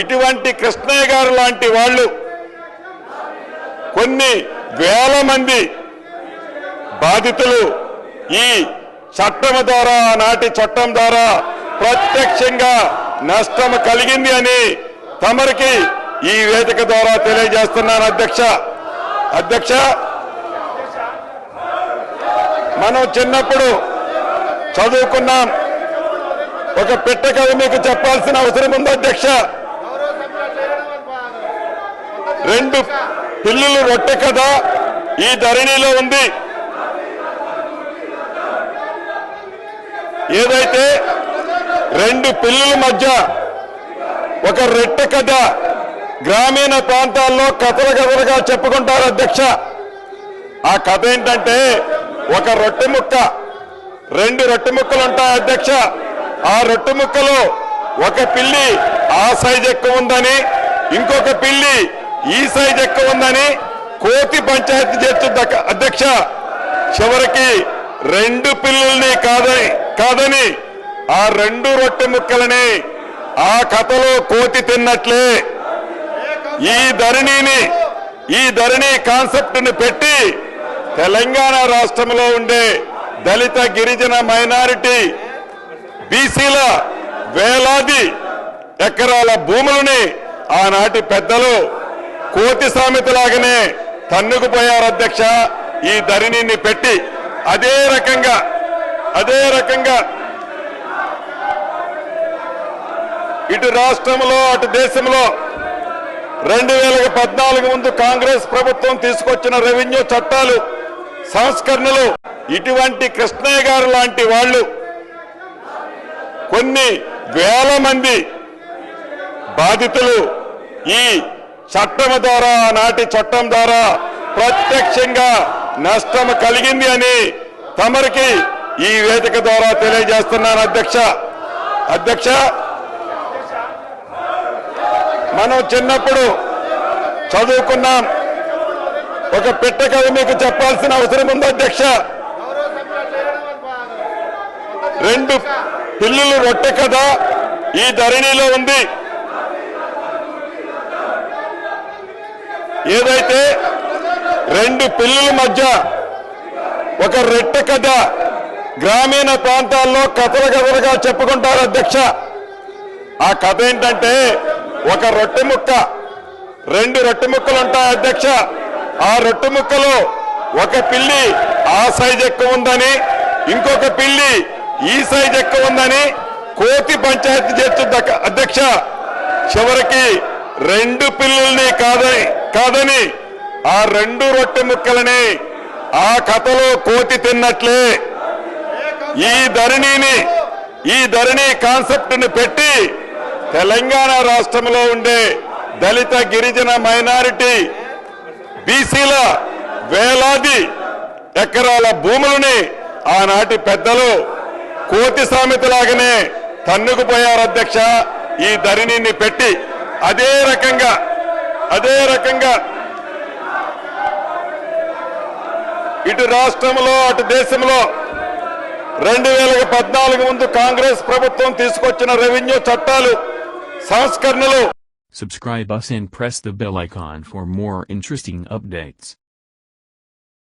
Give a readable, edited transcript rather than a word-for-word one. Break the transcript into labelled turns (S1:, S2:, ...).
S1: ఇటువంటి కృష్ణయ్య గారు లాంటి వాళ్ళు కొన్ని వేల మంది బాధితులు ఈ చట్టం ద్వారా, నాటి చట్టం ద్వారా ప్రత్యక్షంగా నష్టం కలిగింది అని తమరికి ఈ వేదిక ద్వారా తెలియజేస్తున్నాను. అధ్యక్ష, మనం చిన్నప్పుడు చదువుకున్నాం. ఒక పిట్ట కథ మీకు చెప్పాల్సిన అవసరం ఉంది అధ్యక్ష. రెండు పిల్లులు రొట్టె కథ ఈ ధరణిలో ఉంది. ఏదైతే రెండు పిల్లుల మధ్య ఒక రొట్టె కథ గ్రామీణ ప్రాంతాల్లో కథలుగా చెప్పుకుంటారు అధ్యక్ష. ఆ కథ ఏంటంటే, ఒక రొట్టె ముక్క, రెండు రొట్టె ముక్కలు ఉంటాయి అధ్యక్ష. ఆ రొట్టె ముక్కలో ఒక పిల్లి ఆ సైజ్ ఎక్కువ ఉందని, ఇంకొక పిల్లి ఈ సైజ్ ఎక్కువ ఉందని కోతి పంచాయతీ చేస్తుంది అధ్యక్ష. చివరికి రెండు పిల్లుల్ని కాదని ఆ రెండు రొట్టె ముక్కలని ఆ కథలో కోతి తిన్నట్లే ఈ ధరణి కాన్సెప్ట్ ని పెట్టి తెలంగాణ రాష్ట్రంలో ఉండే దళిత, గిరిజన, మైనారిటీ, బీసీల వేలాది ఎకరాల భూములని ఆనాటి పెద్దలు కోతి సామెతలాగానే తన్నుకుపోయారు అధ్యక్ష. ఈ ధరణిని పెట్టి అదే రకంగా ఇటు రాష్ట్రంలో అటు దేశంలో 2014 ముందు కాంగ్రెస్ ప్రభుత్వం తీసుకొచ్చిన రెవెన్యూ చట్టాలు, సంస్కరణలు, ఇటువంటి కృష్ణయ్య గారు లాంటి వాళ్ళు కొన్ని వేల మంది బాధితులు ఈ చట్టం ద్వారా, నాటి చట్టం ద్వారా ప్రత్యక్షంగా నష్టం కలిగింది అని తమరికి ఈ వేదిక ద్వారా తెలియజేస్తున్నాను అధ్యక్ష. మనం చిన్నప్పుడు చదువుకున్నాం. ఒక పిట్ట కథ మీకు చెప్పాల్సిన అవసరం ఉంది అధ్యక్ష. రెండు పిల్లులు రొట్టె కథ ఈ ధరణిలో ఉంది. ఏదైతే రెండు పిల్లుల మధ్య ఒక రొట్టె కథ గ్రామీణ ప్రాంతాల్లో కథలుగా చెప్పుకుంటారు అధ్యక్ష. ఆ కథ ఏంటంటే, ఒక రొట్టె ముక్క, రెండు రొట్టె ముక్కలు ఉంటాయి అధ్యక్ష. ఆ రొట్టె ముక్కలో ఒక పిల్లి ఆ సైజ్ ఎక్కువ ఉందని, ఇంకొక పిల్లి ఈ సైజ్ ఎక్కువ ఉందని కోతి పంచాయతీ చేస్తుంది అధ్యక్ష. చివరికి రెండు పిల్లుల్ని కాదని ఆ రెండు రొట్టె ముక్కలని ఆ కథలో కోతి తిన్నట్లే ఈ ధరణి కాన్సెప్ట్ ని పెట్టి తెలంగాణ రాష్ట్రంలో ఉండే దళిత, గిరిజన, మైనారిటీ, బీసీల వేలాది ఎకరాల భూములని ఆనాటి పెద్దలు కోతి సామెతలాగానే తన్నుకుపోయారు అధ్యక్ష. ఈ ధరణిని పెట్టి అదే రకంగా ఇటు రాష్ట్రంలో అటు దేశంలో 2014 ముందు కాంగ్రెస్ ప్రభుత్వం తీసుకొచ్చిన రెవెన్యూ చట్టాలు, సంస్కరణలు.
S2: Subscribe us and press the bell icon for more interesting updates.